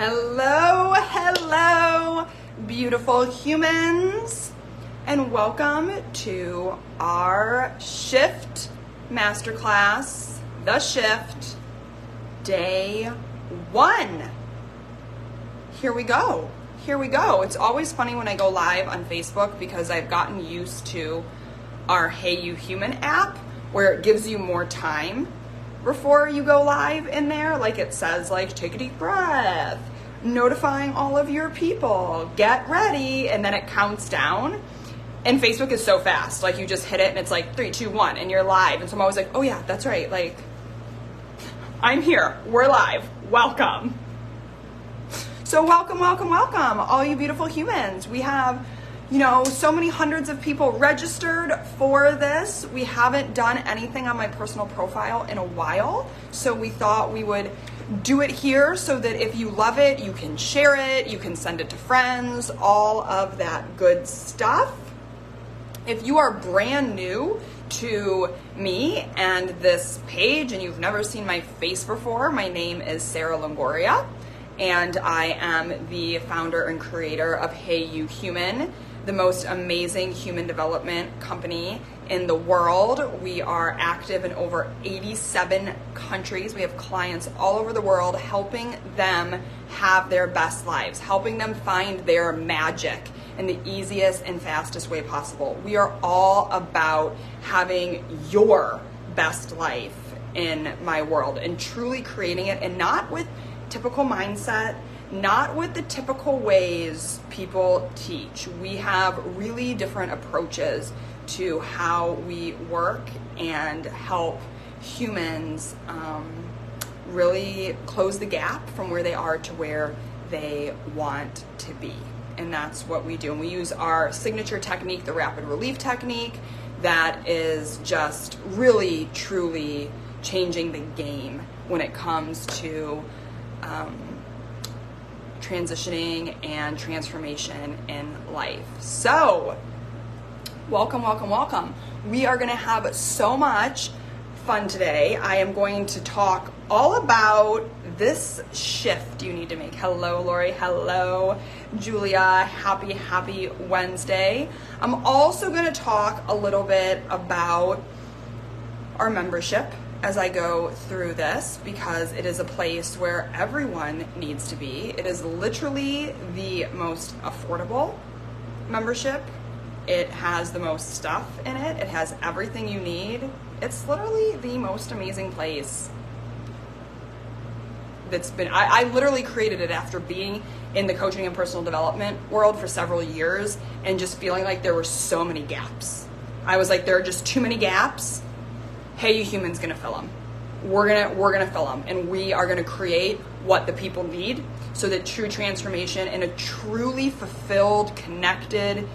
Hello, beautiful humans, and welcome to our Shift Masterclass, The Shift, Day 1. Here we go. It's always funny when I go live on Facebook because I've gotten used to our Hey You Human app where it gives you more time before you go live in there. Like it says, like, take a deep breath, notifying all of your people, get ready, and then it counts down. And Facebook is so fast. Like, you just hit it and it's like 3, 2, 1 and you're live. And so I'm always like, oh yeah, that's right. Like, I'm here. We're live. Welcome. So welcome, all you beautiful humans. We have, so many hundreds of people registered for this. We haven't done anything on my personal profile in a while, so we thought we would do it here so that if you love it, you can share it, you can send it to friends, all of that good stuff. If you are brand new to me and this page and you've never seen my face before, my name is Sarah Longoria, and I am the founder and creator of Hey You Human, the most amazing human development company in the world. We are active in over 87 countries. We have clients all over the world helping them have their best lives, helping them find their magic in the easiest and fastest way possible. We are all about having your best life in my world and truly creating it, and not with typical mindset, not with the typical ways people teach. We have really different approaches to how we work and help humans really close the gap from where they are to where they want to be. And that's what we do. And we use our signature technique, the rapid relief technique, that is just really, truly changing the game when it comes to transitioning and transformation in life. So, welcome. We are going to have so much fun today. I am going to talk all about this shift you need to make. Hello, Lori. Hello, Julia. Happy Wednesday. I'm also going to talk a little bit about our membership as I go through this, because it is a place where everyone needs to be. It is literally the most affordable membership. It has the most stuff in it. It has everything you need. It's literally the most amazing place that's been, I literally created it after being in the coaching and personal development world for several years and just feeling like there were so many gaps. I was like, there are just too many gaps. Hey You Human's gonna fill them. We're gonna fill them, and we are gonna create what the people need so that true transformation and a truly fulfilled, connected,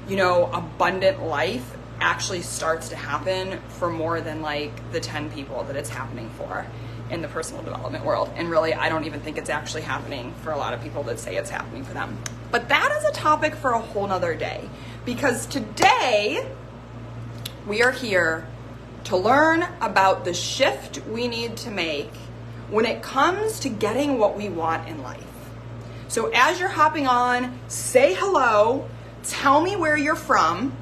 abundant life actually starts to happen for more than like the 10 people that it's happening for in the personal development world. And really, I don't even think it's actually happening for a lot of people that say it's happening for them. But that is a topic for a whole nother day, because today we are here to learn about the shift we need to make when it comes to getting what we want in life. So as you're hopping on, say hello, tell me where you're from.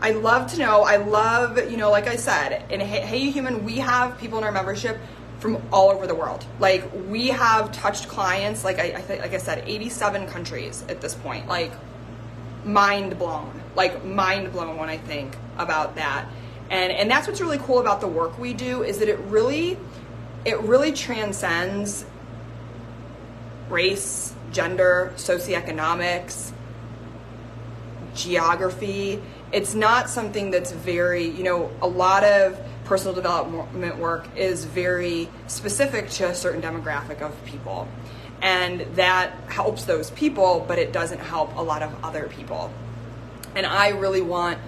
I'd love to know. I love, like I said, in Hey You Human, we have people in our membership from all over the world. Like, we have touched clients, like I said, 87 countries at this point. Like, mind blown when I think about that. And that's what's really cool about the work we do, is that it really transcends race, gender, socioeconomics, geography. It's not something that's very, a lot of personal development work is very specific to a certain demographic of people. And that helps those people, but it doesn't help a lot of other people. And I really want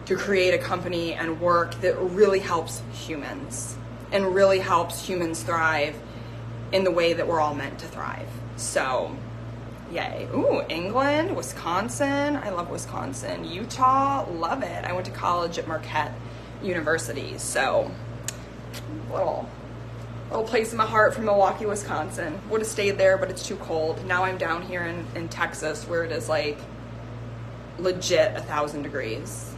to create a company and work that really helps humans and really helps humans thrive in the way that we're all meant to thrive. So, yay. Ooh, England, Wisconsin. I love Wisconsin. Utah, love it. I went to college at Marquette University, so little little place in my heart from Milwaukee, Wisconsin. Would have stayed there, but it's too cold. Now I'm down here in Texas where it is like legit 1,000 degrees.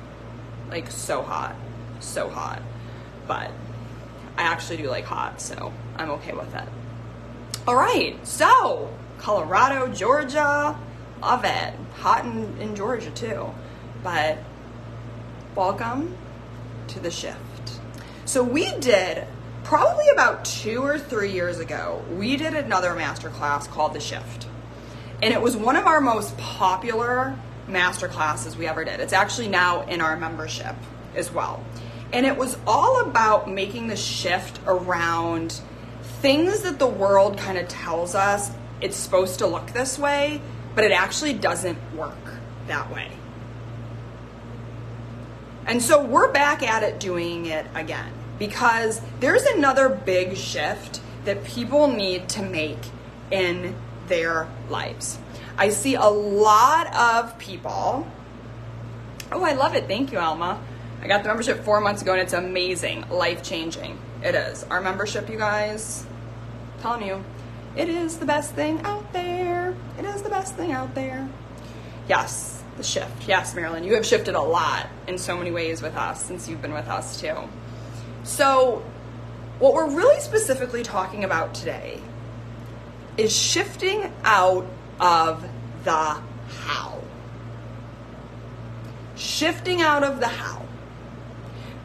Like so hot. So hot. But I actually do like hot, so I'm okay with it. All right, so Colorado, Georgia, love it. Hot in Georgia too. But welcome to the shift. So we did, probably about 2 or 3 years ago, we did another masterclass called The Shift. And it was one of our most popular masterclasses we ever did. It's actually now in our membership as well. And it was all about making the shift around things that the world kind of tells us it's supposed to look this way, but it actually doesn't work that way. And so we're back at it doing it again because there's another big shift that people need to make in their lives. I see a lot of people. Oh, I love it. Thank you, Alma. I got the membership 4 months ago and it's amazing, life-changing. It is. Our membership, you guys, I'm telling you, it is the best thing out there. It is the best thing out there. Yes, the shift. Yes, Marilyn, you have shifted a lot in so many ways with us since you've been with us too. So what we're really specifically talking about today is shifting out of the how. Shifting out of the how.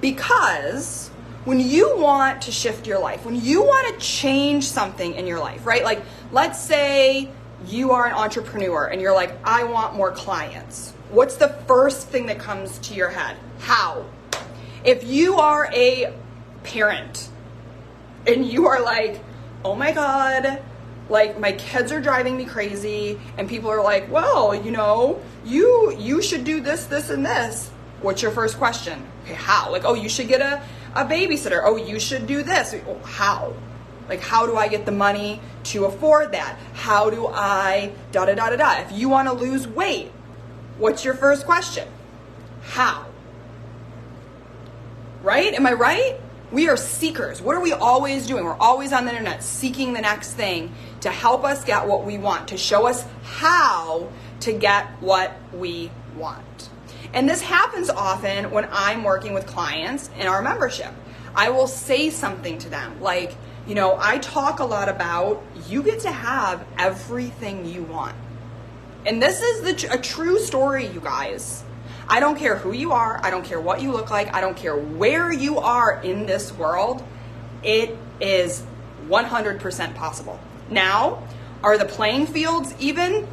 Because when you want to shift your life, when you want to change something in your life, right? Like, let's say you are an entrepreneur and you're like, I want more clients. What's the first thing that comes to your head? How? If you are a parent and you are like, oh my God, like my kids are driving me crazy, and people are like, well, you know, you should do this, this, and this. What's your first question? Okay, how? Like, oh, you should get a babysitter. Oh, you should do this. Oh, how? Like, how do I get the money to afford that? How do I da-da-da-da-da? If you want to lose weight, what's your first question? How? Right? Am I right? We are seekers. What are we always doing? We're always on the internet seeking the next thing to help us get what we want, to show us how to get what we want. And this happens often when I'm working with clients in our membership. I will say something to them like, you know, I talk a lot about you get to have everything you want. And this is a true story, you guys. I don't care who you are. I don't care what you look like. I don't care where you are in this world. It is 100% possible. Now, are the playing fields even?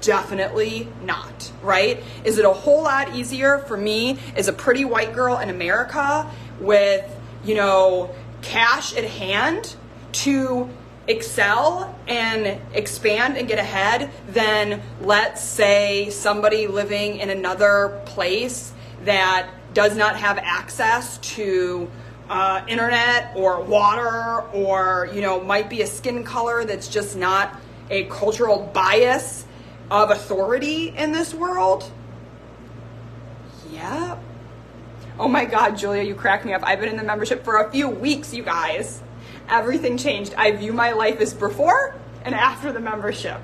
Definitely not, right? Is it a whole lot easier for me as a pretty white girl in America with, you know, cash at hand to excel and expand and get ahead than, let's say, somebody living in another place that does not have access to internet or water, or, you know, might be a skin color that's just not a cultural bias of authority in this world? Yep. Oh my God, Julia, you crack me up. I've been in the membership for a few weeks, you guys. Everything changed. I view my life as before and after the membership.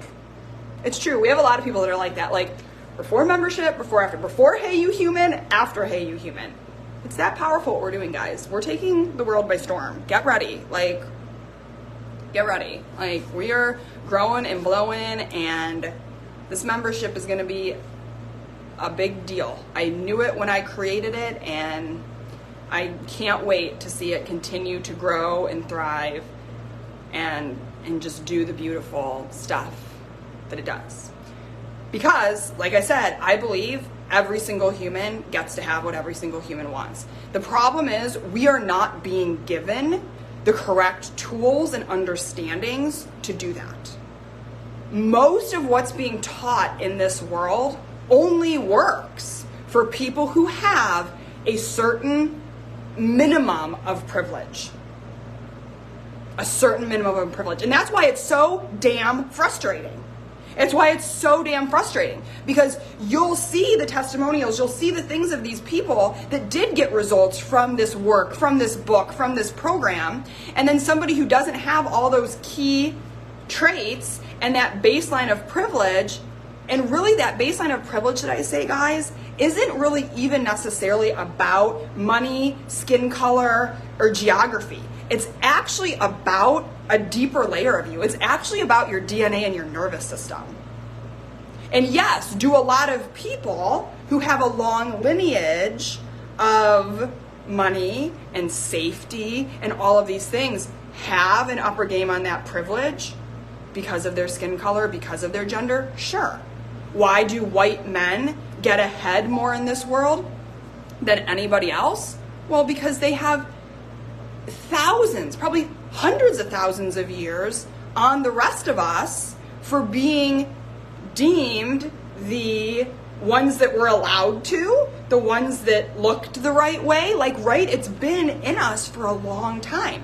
It's true. We have a lot of people that are like that. Like, before membership, before after. Before Hey You Human, after Hey You Human. It's that powerful what we're doing, guys. We're taking the world by storm. Get ready. Like, get ready. Like, we are growing and blowing, and this membership is going to be a big deal. I knew it when I created it, and I can't wait to see it continue to grow and thrive and just do the beautiful stuff that it does. Because, like I said, I believe every single human gets to have what every single human wants. The problem is we are not being given the correct tools and understandings to do that. Most of what's being taught in this world only works for people who have a certain minimum of privilege. A certain minimum of privilege. And that's why it's so damn frustrating. It's why it's so damn frustrating, because you'll see the testimonials, you'll see the things of these people that did get results from this work, from this book, from this program, and then somebody who doesn't have all those key traits and that baseline of privilege. And really that baseline of privilege that I say, guys, isn't really even necessarily about money, skin color, or geography. It's actually about a deeper layer of you. It's actually about your DNA and your nervous system. And yes, do a lot of people who have a long lineage of money and safety and all of these things have an upper game on that privilege because of their skin color, because of their gender? Sure. Why do white men get ahead more in this world than anybody else? Well, because they have thousands, probably hundreds of thousands of years on the rest of us for being deemed the ones that were allowed to, the ones that looked the right way. Like, right, it's been in us for a long time.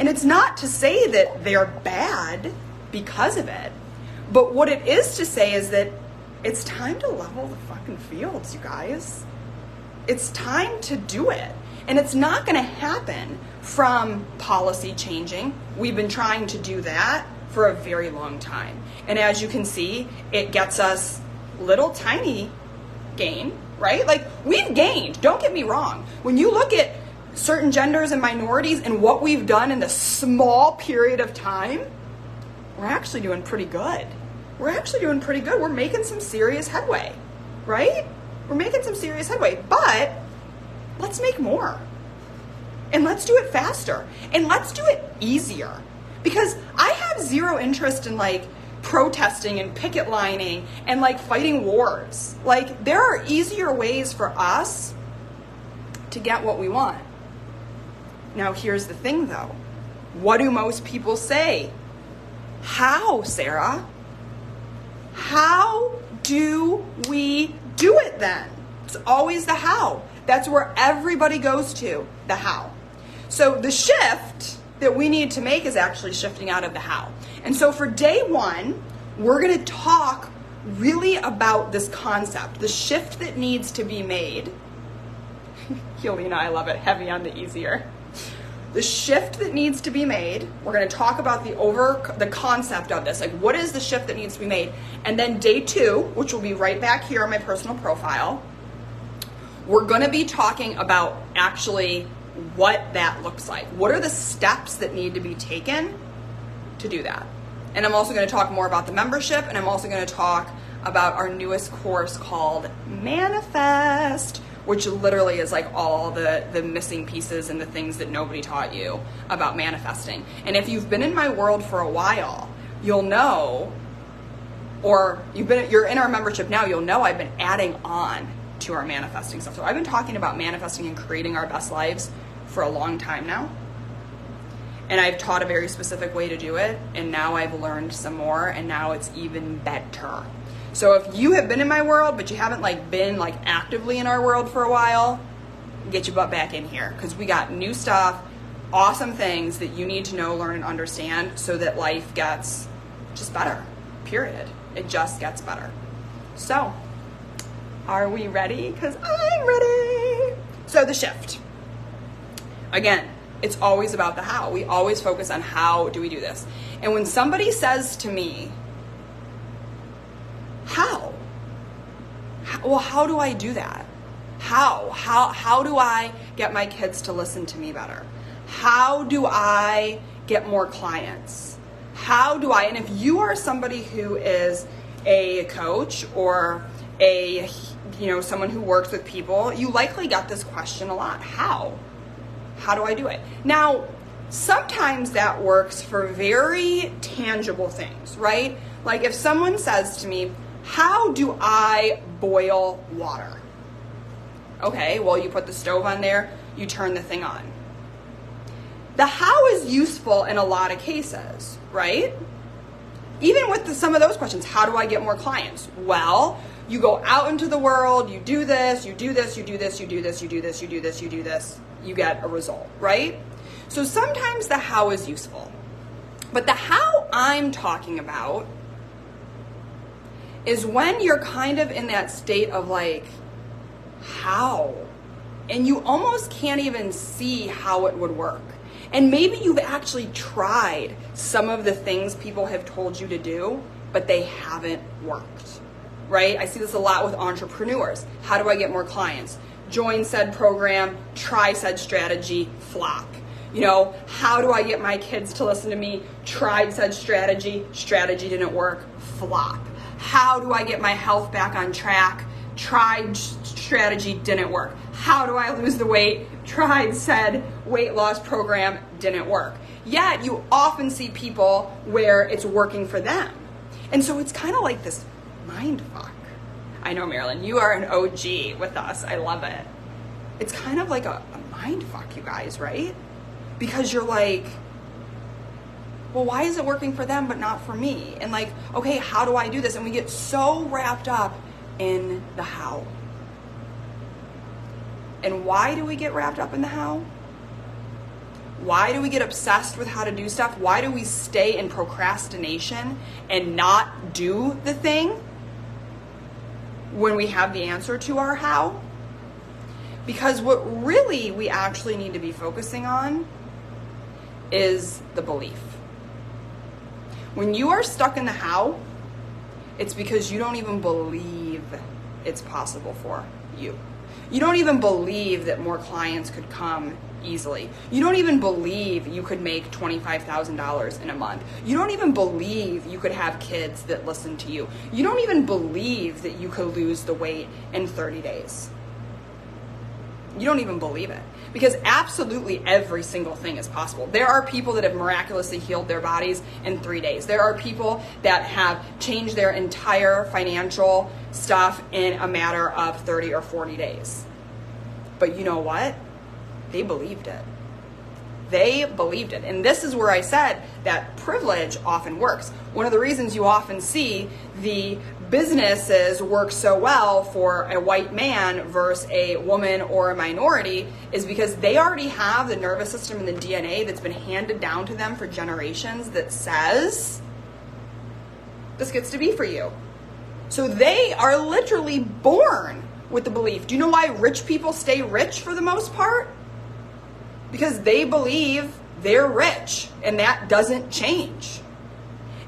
And it's not to say that they're bad because of it, but what it is to say is that it's time to level the fucking fields, you guys. It's time to do it. And it's not going to happen from policy changing. We've been trying to do that for a very long time. And as you can see, it gets us little tiny gain, right? Like, we've gained, don't get me wrong. When you look at certain genders and minorities and what we've done in the small period of time, we're actually doing pretty good. We're actually doing pretty good. We're making some serious headway, right? We're making some serious headway, but let's make more. And let's do it faster. And let's do it easier. Because I have zero interest in like protesting and picket lining and like fighting wars. Like, there are easier ways for us to get what we want. Now, here's the thing though. What do most people say? How, Sarah? How do we do it then? It's always the how. That's where everybody goes to, the how. So the shift that we need to make is actually shifting out of the how. And so for day one, we're going to talk really about this concept, the shift that needs to be made. Yelena, I love it, heavy on the easier. The shift that needs to be made, we're going to talk about the concept of this, like what is the shift that needs to be made. And then day two, which will be right back here on my personal profile, we're going to be talking about actually what that looks like. What are the steps that need to be taken to do that? And I'm also going to talk more about the membership, and I'm also going to talk about our newest course called Manifest, which literally is like all the missing pieces and the things that nobody taught you about manifesting. And if you've been in my world for a while, you'll know, or you're in our membership now, you'll know I've been adding on to our manifesting stuff. So I've been talking about manifesting and creating our best lives for a long time now. And I've taught a very specific way to do it, and now I've learned some more, and now it's even better. So if you have been in my world, but you haven't been actively in our world for a while, get your butt back in here, because we got new stuff, awesome things that you need to know, learn, and understand so that life gets just better, period. It just gets better. So, are we ready? Because I'm ready. So the shift. Again, it's always about the how. We always focus on how do we do this. And when somebody says to me, how do I do that? How do I get my kids to listen to me better? How do I get more clients? How do I, and if you are somebody who is a coach or someone who works with people, you likely get this question a lot. How do I do it? Now, sometimes that works for very tangible things, right? Like if someone says to me, how do I boil water? Okay, well, you put the stove on there, you turn the thing on. The how is useful in a lot of cases, right? Even with some of those questions, how do I get more clients? Well, you go out into the world, you do this, you do this, you do this, you do this, you do this, you do this, you do this, you get a result, right? So sometimes the how is useful. But the how I'm talking about is when you're kind of in that state of like, how? And you almost can't even see how it would work. And maybe you've actually tried some of the things people have told you to do, but they haven't worked, right? I see this a lot with entrepreneurs. How do I get more clients? Join said program, try said strategy, flop. You know, how do I get my kids to listen to me? Tried said strategy didn't work, flop. How do I get my health back on track? Tried strategy, didn't work. How do I lose the weight? Tried said weight loss program, didn't work. Yet you often see people where it's working for them. And so it's kind of like this mind fuck. I know, Marilyn, you are an OG with us. I love it. It's kind of like a mind fuck, you guys, right? Because you're like, well, why is it working for them but not for me? And like, okay, how do I do this? And we get so wrapped up in the how. And why do we get wrapped up in the how? Why do we get obsessed with how to do stuff? Why do we stay in procrastination and not do the thing when we have the answer to our how? Because what really we actually need to be focusing on is the belief. When you are stuck in the how, it's because you don't even believe it's possible for you. You don't even believe that more clients could come easily. You don't even believe you could make $25,000 in a month. You don't even believe you could have kids that listen to you. You don't even believe that you could lose the weight in 30 days. You don't even believe it. Because absolutely every single thing is possible. There are people that have miraculously healed their bodies in 3 days. There are people that have changed their entire financial stuff in a matter of 30 or 40 days. But you know what? They believed it. They believed it. And this is where I said that privilege often works. One of the reasons you often see the businesses work so well for a white man versus a woman or a minority is because they already have the nervous system and the DNA that's been handed down to them for generations that says, this gets to be for you. So they are literally born with the belief. Do you know why rich people stay rich for the most part? Because they believe they're rich and that doesn't change.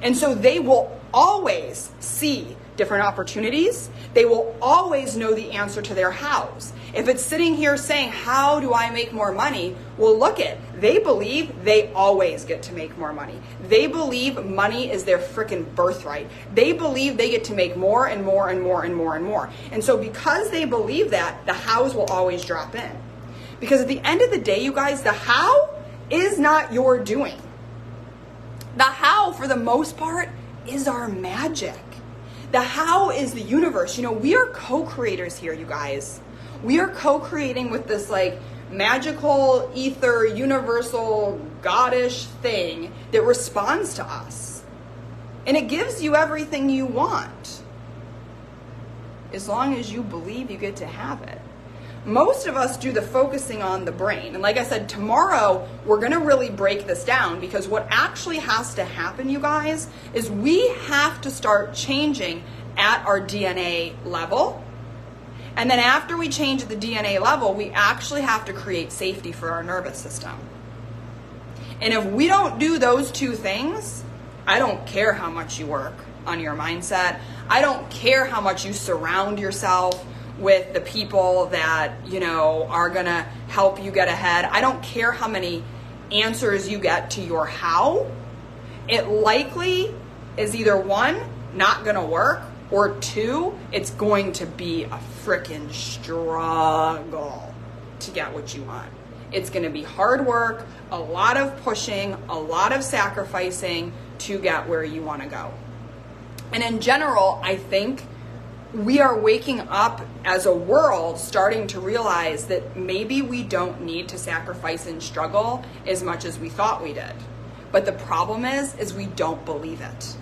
And so they will always see different opportunities. They will always know the answer to their hows. If it's sitting here saying, how do I make more money? Well, look it. They believe they always get to make more money. They believe money is their freaking birthright. They believe they get to make more and more and more and more and more. And so because they believe that, the hows will always drop in. Because at the end of the day, you guys, the how is not your doing. The how, for the most part, is our magic. The how is the universe. You know, we are co-creators here, you guys. We are co-creating with this like magical, ether, universal, goddish thing that responds to us. And it gives you everything you want. As long as you believe you get to have it. Most of us do the focusing on the brain. And like I said, tomorrow we're going to really break this down because what actually has to happen, you guys, is we have to start changing at our DNA level. And then after we change at the DNA level, we actually have to create safety for our nervous system. And if we don't do those two things, I don't care how much you work on your mindset. I don't care how much you surround yourself with the people that, you know, are going to help you get ahead. I don't care how many answers you get to your how. It likely is either one, not going to work, or two, it's going to be a freaking struggle to get what you want. It's going to be hard work, a lot of pushing, a lot of sacrificing to get where you want to go. And in general, I think we are waking up as a world starting to realize that maybe we don't need to sacrifice and struggle as much as we thought we did. But the problem is we don't believe it.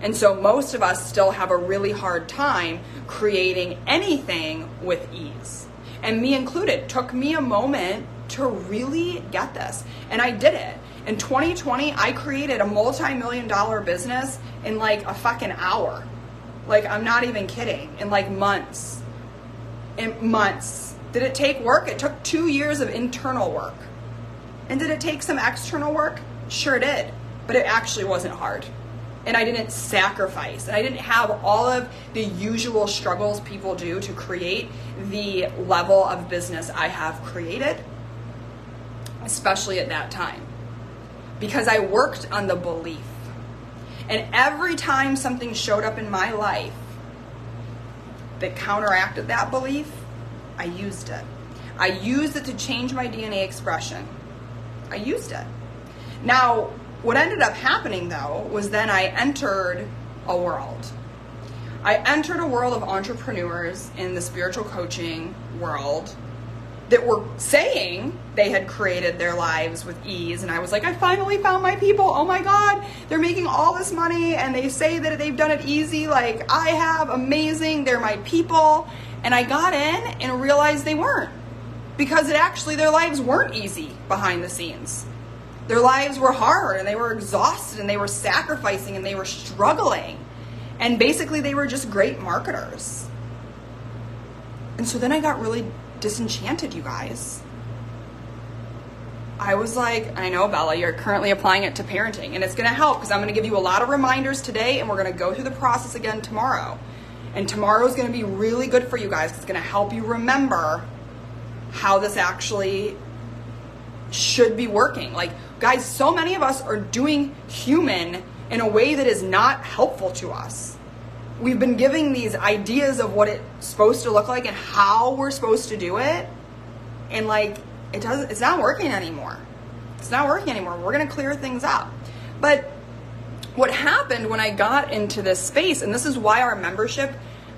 And so most of us still have a really hard time creating anything with ease. And me included. Took me a moment to really get this. And I did it. In 2020, I created a multi-million-dollar business in like a fucking hour. Like, I'm not even kidding. In like months. In months. Did it take work? It took 2 years of internal work. And did it take some external work? Sure did. But it actually wasn't hard. And I didn't sacrifice. And I didn't have all of the usual struggles people do to create the level of business I have created, especially at that time. Because I worked on the belief. And every time something showed up in my life that counteracted that belief, I used it. I used it to change my DNA expression. I used it. Now, what ended up happening though was then I entered a world. I entered a world of entrepreneurs in the spiritual coaching world that were saying they had created their lives with ease. And I was like, I finally found my people. Oh my God, they're making all this money and they say that they've done it easy. Like I have, amazing, they're my people. And I got in and realized they weren't, because their lives weren't easy behind the scenes. Their lives were hard and they were exhausted and they were sacrificing and they were struggling. And basically they were just great marketers. And so then I got really disenchanted, you guys. I was like, I know, Bella, you're currently applying it to parenting, and it's going to help because I'm going to give you a lot of reminders today, and we're going to go through the process again tomorrow. And tomorrow is going to be really good for you guys. It's going to help you remember how this actually should be working. Like, guys, so many of us are doing human in a way that is not helpful to us. We've been giving these ideas of what it's supposed to look like and how we're supposed to do it. And like, it's not working anymore. It's not working anymore. We're going to clear things up. But what happened when I got into this space, and this is why our membership,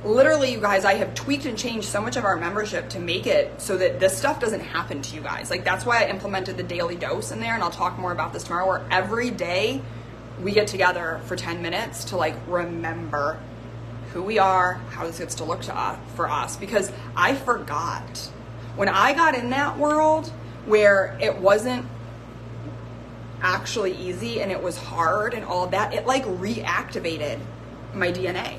literally, you guys, I have tweaked and changed so much of our membership to make it so that this stuff doesn't happen to you guys. Like, that's why I implemented the daily dose in there, and I'll talk more about this tomorrow, where every day we get together for 10 minutes to like remember who we are, how this gets to look for us, because I forgot. When I got in that world where it wasn't actually easy and it was hard and all of that, it like reactivated my DNA.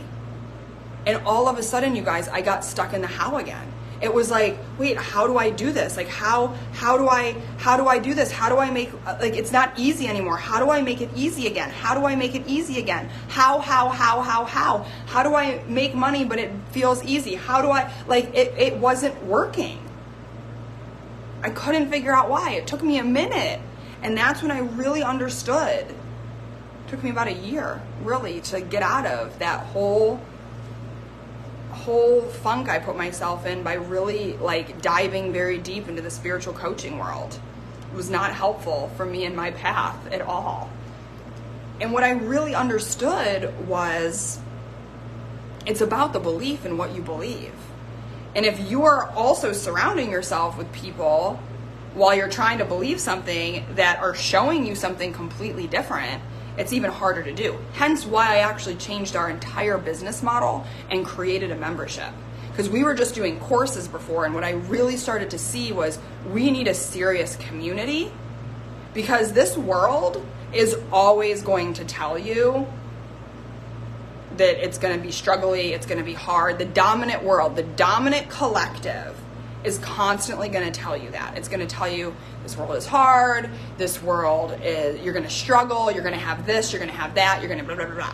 And all of a sudden, you guys, I got stuck in the how again. It was like, wait, how do I do this? Like, how do I do this? How do I make, like, it's not easy anymore. How do I make it easy again? How do I make it easy again? How do I make money, but it feels easy? How do I, like, it wasn't working. I couldn't figure out why. It took me a minute. And that's when I really understood. It took me about a year, really, to get out of that whole funk I put myself in by really like diving very deep into the spiritual coaching world. It was not helpful for me in my path at all. And what I really understood was it's about the belief in what you believe. And if you are also surrounding yourself with people while you're trying to believe something that are showing you something completely different, it's even harder to do. Hence why I actually changed our entire business model and created a membership. Because we were just doing courses before, and what I really started to see was we need a serious community, because this world is always going to tell you that it's going to be struggly, it's going to be hard. The dominant world, the dominant collective is constantly going to tell you that. It's going to tell you this world is hard, this world is, you're going to struggle, you're going to have this, you're going to have that, you're going to blah, blah, blah, blah.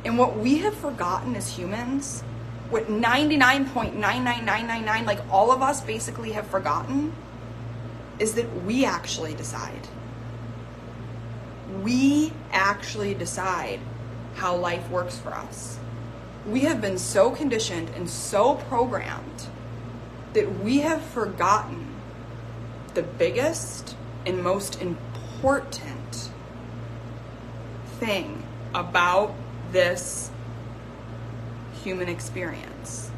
And what we have forgotten as humans, what 99.99999, like all of us basically have forgotten, is that we actually decide. We actually decide how life works for us. We have been so conditioned and so programmed that we have forgotten the biggest and most important thing about this human experience.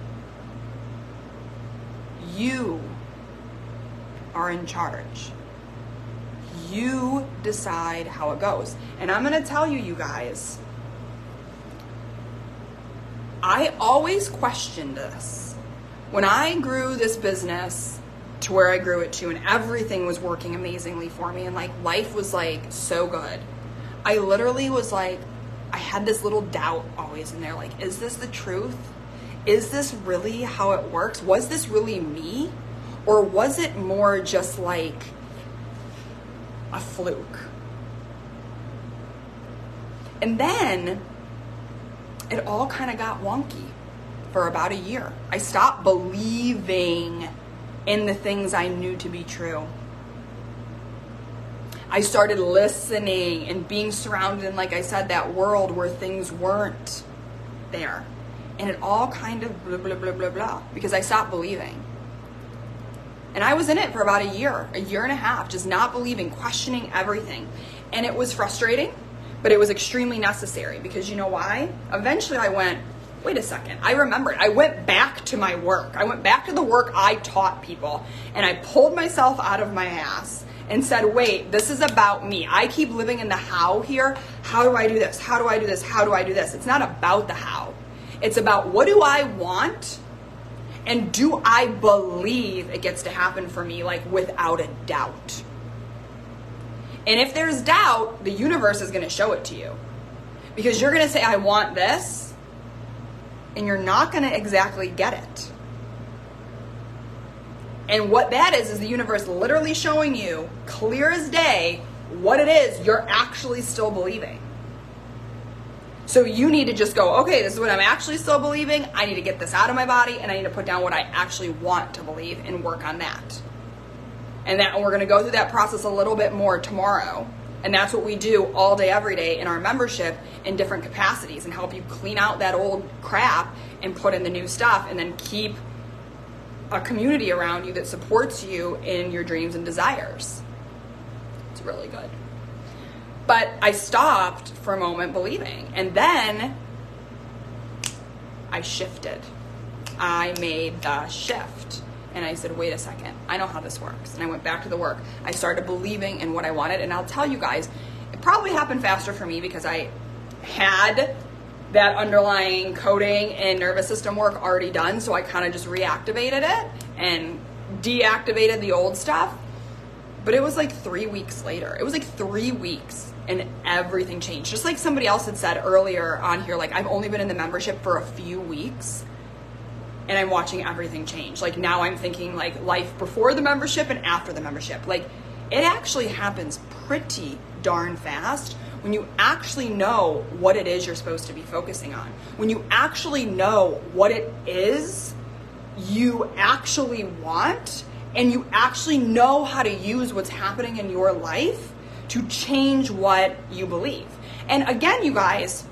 You are in charge. You decide how it goes. And I'm going to tell you, you guys, I always questioned this. When I grew this business to where I grew it to, and everything was working amazingly for me, and like life was like so good, I literally was like, I had this little doubt always in there, like, is this the truth? Is this really how it works? Was this really me? Or was it more just like a fluke? And then it all kind of got wonky for about a year. I stopped believing in the things I knew to be true. I started listening and being surrounded in, like I said, that world where things weren't there. And it all kind of blah, blah, blah, blah, blah, because I stopped believing. And I was in it for about a year and a half, just not believing, questioning everything. And it was frustrating, but it was extremely necessary, because you know why? Eventually I went, wait a second, I remembered. I went back to my work. I went back to the work I taught people, and I pulled myself out of my ass and said, wait, this is about me. I keep living in the how here. How do I do this? How do I do this? How do I do this? It's not about the how. It's about, what do I want? And do I believe it gets to happen for me, like without a doubt? And if there's doubt, the universe is going to show it to you. Because you're going to say, I want this, and you're not going to exactly get it. And what that is the universe literally showing you, clear as day, what it is you're actually still believing. So you need to just go, okay, this is what I'm actually still believing. I need to get this out of my body, and I need to put down what I actually want to believe and work on that. And we're going to go through that process a little bit more tomorrow. And that's what we do all day, every day in our membership in different capacities, and help you clean out that old crap and put in the new stuff, and then keep a community around you that supports you in your dreams and desires. It's really good. But I stopped for a moment believing, and then I shifted. I made the shift, and I said, wait a second, I know how this works. And I went back to the work. I started believing in what I wanted, and I'll tell you guys, it probably happened faster for me because I had that underlying coding and nervous system work already done, so I kind of just reactivated it and deactivated the old stuff. But it was like 3 weeks later. It was like 3 weeks and everything changed. Just like somebody else had said earlier on here, like, I've only been in the membership for a few weeks and I'm watching everything change. Like, now I'm thinking like life before the membership and after the membership. Like, it actually happens pretty darn fast when you actually know what it is you're supposed to be focusing on. When you actually know what it is you actually want, and you actually know how to use what's happening in your life to change what you believe. And again, you guys,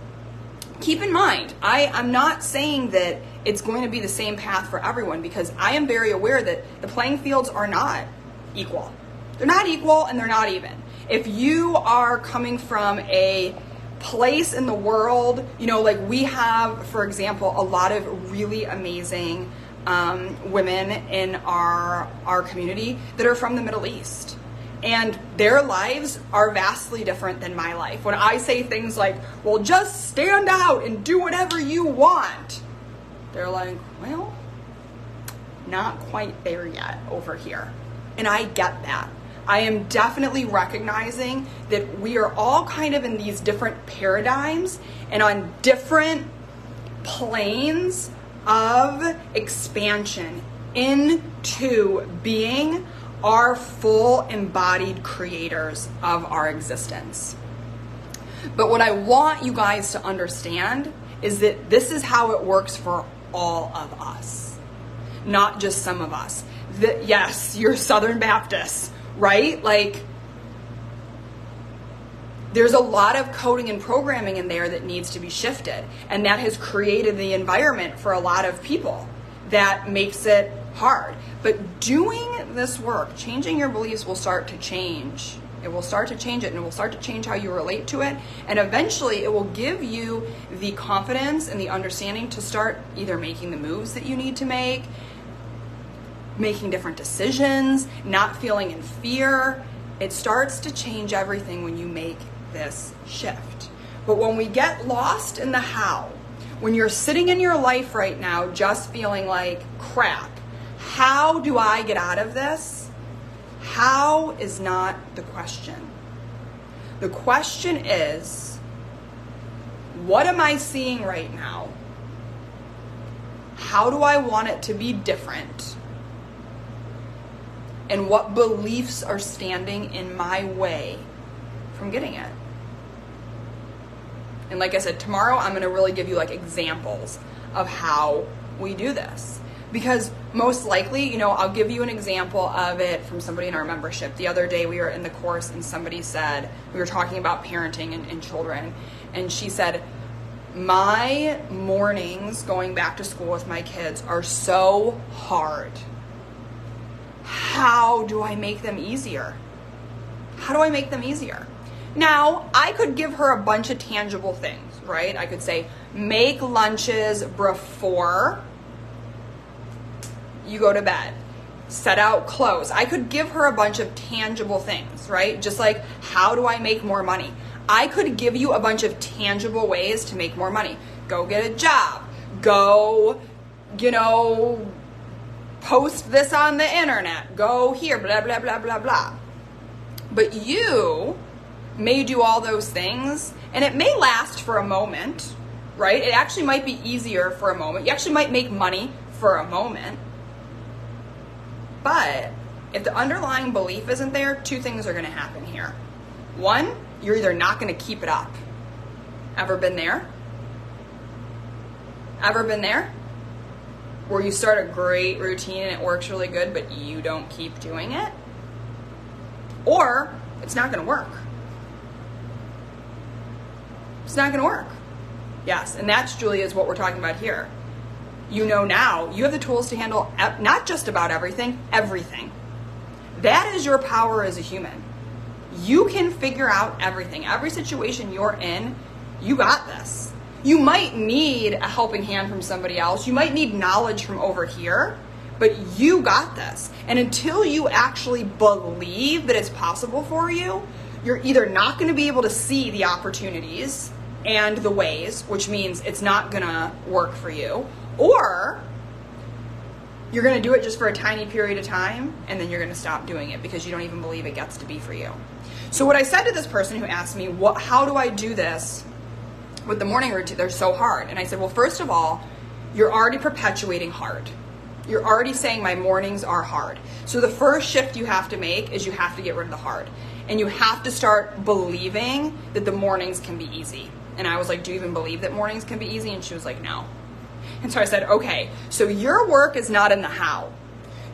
keep in mind, I'm not saying that it's going to be the same path for everyone, because I am very aware that the playing fields are not equal. They're not equal, and they're not even. If you are coming from a place in the world, you know, like we have, for example, a lot of really amazing women in our community that are from the Middle East. And their lives are vastly different than my life. When I say things like, well, just stand out and do whatever you want, they're like, well, not quite there yet over here. And I get that. I am definitely recognizing that we are all kind of in these different paradigms and on different planes of expansion into being our full embodied creators of our existence. But what I want you guys to understand is that this is how it works for all of us, not just some of us. That, yes, you're Southern Baptists, right? Like, there's a lot of coding and programming in there that needs to be shifted, and that has created the environment for a lot of people that makes it hard. But doing this work, changing your beliefs, will start to change. It will start to change it, and it will start to change how you relate to it, and eventually it will give you the confidence and the understanding to start either making the moves that you need to make, making different decisions, not feeling in fear. It starts to change everything when you make this shift. But when we get lost in the how, when you're sitting in your life right now just feeling like crap, how do I get out of this? How is not the question. The question is, What am I seeing right now? How do I want it to be different? And what beliefs are standing in my way from getting it? And like I said, tomorrow I'm going to really give you like examples of how we do this. Because most likely, I'll give you an example of it from somebody in our membership. The other day we were in the course and somebody said, we were talking about parenting and children, and she said, my mornings going back to school with my kids are so hard. How do I make them easier? How do I make them easier? Now, I could give her a bunch of tangible things, right? I could say, make lunches before you go to bed. Set out clothes. I could give her a bunch of tangible things, right? Just like, how do I make more money? I could give you a bunch of tangible ways to make more money. Go get a job. Go, post this on the internet. Go here, blah, blah, blah, blah, blah. But you may do all those things, and it may last for a moment, right? It actually might be easier for a moment. You actually might make money for a moment. But if the underlying belief isn't there, two things are going to happen here. One, you're either not going to keep it up. Ever been there? Ever been there? Where you start a great routine and it works really good, but you don't keep doing it? Or it's not going to work. It's not going to work. Yes, and that's, Julia, is what we're talking about here. You know now, you have the tools to handle not just about everything, everything. That is your power as a human. You can figure out everything. Every situation you're in, you got this. You might need a helping hand from somebody else. You might need knowledge from over here, but you got this. And until you actually believe that it's possible for you, you're either not going to be able to see the opportunities and the ways, which means it's not going to work for you, or you're going to do it just for a tiny period of time, and then you're going to stop doing it because you don't even believe it gets to be for you. So what I said to this person who asked me, how do I do this with the morning routine? They're so hard. And I said, well, first of all, you're already perpetuating hard. You're already saying my mornings are hard. So the first shift you have to make is you have to get rid of the hard. And you have to start believing that the mornings can be easy. And I was like, do you even believe that mornings can be easy? And she was like, no. And so I said, okay, so your work is not in the how.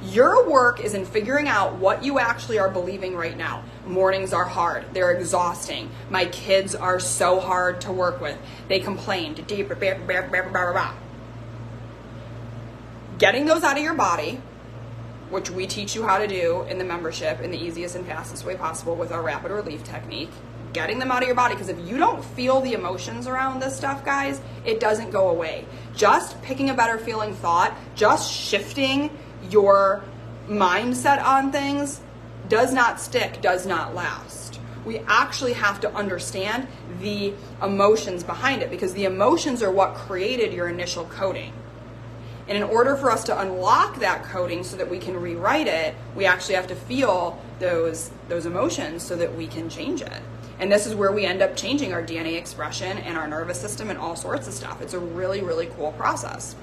Your work is in figuring out what you actually are believing right now. Mornings are hard. They're exhausting. My kids are so hard to work with. They complain. Getting those out of your body, which we teach you how to do in the membership in the easiest and fastest way possible with our rapid relief technique. Getting them out of your body, because if you don't feel the emotions around this stuff, guys, it doesn't go away. Just picking a better feeling thought, just shifting your mindset on things does not stick, does not last. We actually have to understand the emotions behind it, because the emotions are what created your initial coding. And in order for us to unlock that coding so that we can rewrite it, we actually have to feel those emotions so that we can change it. And this is where we end up changing our DNA expression and our nervous system and all sorts of stuff. It's a really, really cool process.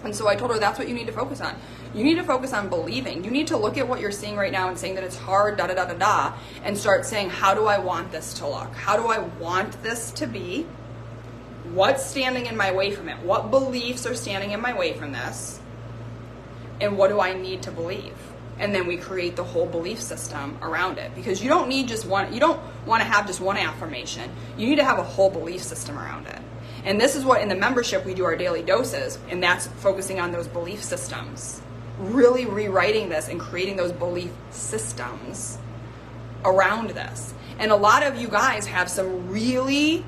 And so I told her that's what you need to focus on. You need to focus on believing. You need to look at what you're seeing right now and saying that it's hard, and start saying, how do I want this to look? How do I want this to be? What's standing in my way from it? What beliefs are standing in my way from this? And what do I need to believe? And then we create the whole belief system around it, because you don't need just one. You don't want to have just one affirmation. You need to have a whole belief system around it. And this is what in the membership we do our daily doses, and that's focusing on those belief systems, really rewriting this and creating those belief systems around this. And a lot of you guys have some really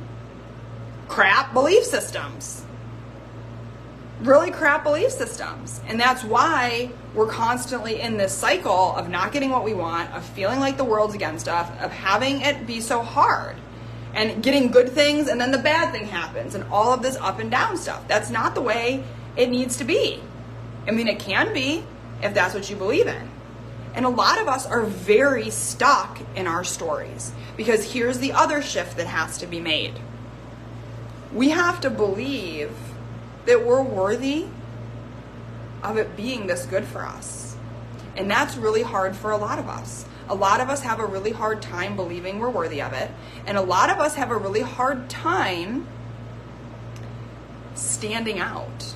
crap belief systems. Really crap belief systems. And that's why we're constantly in this cycle of not getting what we want, of feeling like the world's against us, of having it be so hard, and getting good things and then the bad thing happens, and all of this up and down stuff. That's not the way it needs to be. I mean, it can be if that's what you believe in. And a lot of us are very stuck in our stories, because here's the other shift that has to be made. We have to believe that we're worthy of it being this good for us. And that's really hard for a lot of us. A lot of us have a really hard time believing we're worthy of it. And a lot of us have a really hard time standing out.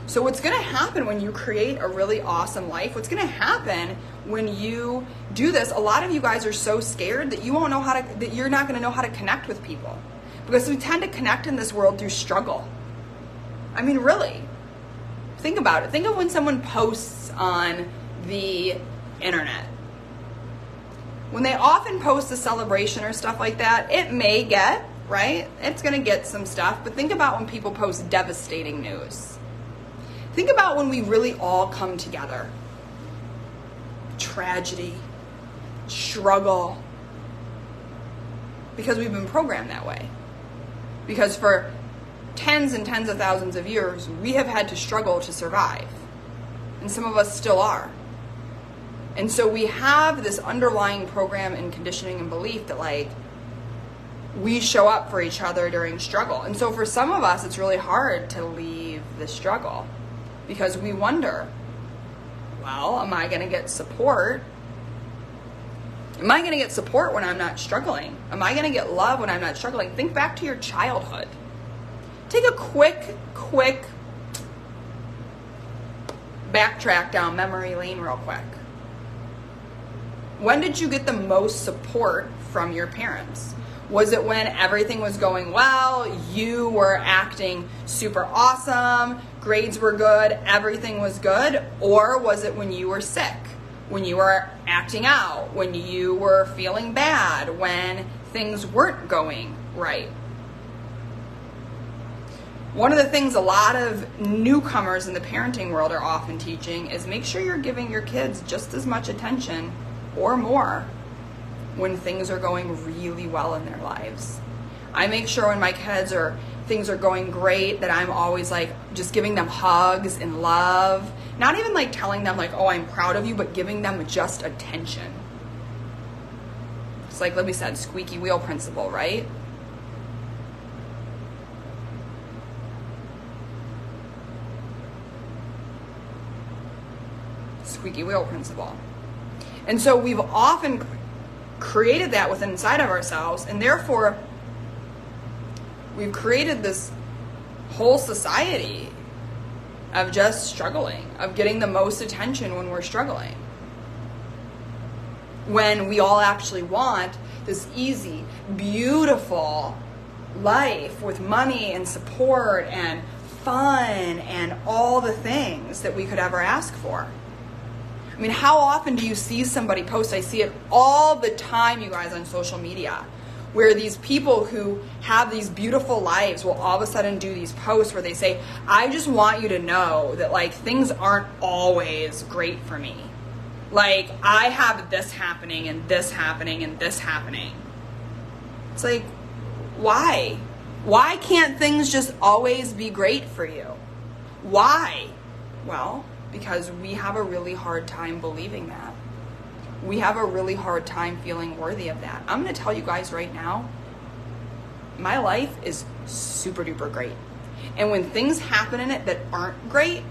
So what's going to happen when you create a really awesome life, what's going to happen when you do this, a lot of you guys are so scared that you won't know how to, that you're not going to know how to connect with people. Because we tend to connect in this world through struggle. I mean, really. Think about it. Think of when someone posts on the internet. When they often post a celebration or stuff like that, it may get, right? It's going to get some stuff. But think about when people post devastating news. Think about when we really all come together. Tragedy, struggle. Because we've been programmed that way. Because for tens and tens of thousands of years, we have had to struggle to survive. And some of us still are. And so we have this underlying program and conditioning and belief that like we show up for each other during struggle. And so for some of us, it's really hard to leave the struggle because we wonder, well, am I going to get support? Am I going to get support when I'm not struggling? Am I going to get love when I'm not struggling? Think back to your childhood. Take a quick backtrack down memory lane real quick. When did you get the most support from your parents? Was it when everything was going well, you were acting super awesome, grades were good, everything was good? Or was it when you were sick, when you were acting out, when you were feeling bad, when things weren't going right? One of the things a lot of newcomers in the parenting world are often teaching is make sure you're giving your kids just as much attention or more when things are going really well in their lives. I make sure when my kids things are going great that I'm always like just giving them hugs and love. Not even like telling them like, oh, I'm proud of you, but giving them just attention. It's like Libby said, squeaky wheel principle, right? Squeaky wheel principle. And so we've often created that within inside of ourselves, and therefore we've created this whole society of just struggling, of getting the most attention when we're struggling. When we all actually want this easy, beautiful life with money and support and fun and all the things that we could ever ask for. I mean, how often do you see somebody post? I see it all the time, you guys, on social media, where these people who have these beautiful lives will all of a sudden do these posts where they say, I just want you to know that like things aren't always great for me. Like I have this happening and this happening and this happening. It's like, why? Why can't things just always be great for you? Why? Well, because we have a really hard time believing that. We have a really hard time feeling worthy of that. I'm going to tell you guys right now, my life is super duper great. And when things happen in it that aren't great,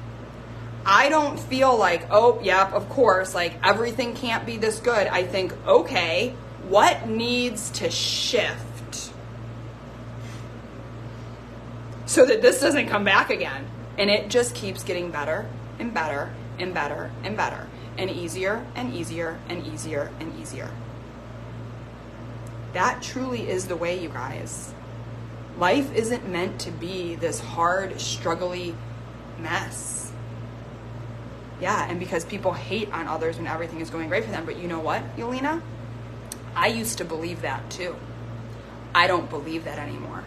I don't feel like, oh, yep, of course, like everything can't be this good. I think, okay, what needs to shift so that this doesn't come back again? And it just keeps getting better and better and better and better and easier and easier and easier and easier. That truly is the way, you guys. Life isn't meant to be this hard, struggly mess. Yeah, and because people hate on others when everything is going great for them. But you know what, Yelena? I used to believe that too. I don't believe that anymore.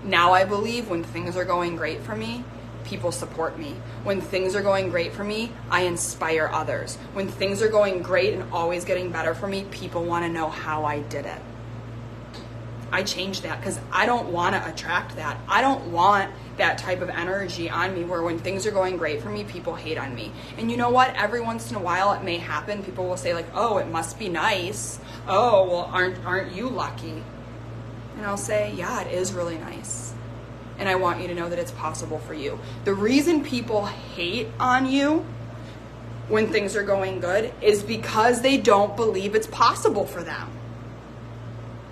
Now I believe when things are going great for me, people support me. When things are going great for me, I inspire others. When things are going great and always getting better for me, people want to know how I did it. I changed that because I don't want to attract that. I don't want that type of energy on me where when things are going great for me, people hate on me. And you know what? Every once in a while it may happen. People will say like, oh, it must be nice. Oh, well, aren't you lucky? And I'll say, yeah, it is really nice. And I want you to know that it's possible for you. The reason people hate on you when things are going good is because they don't believe it's possible for them.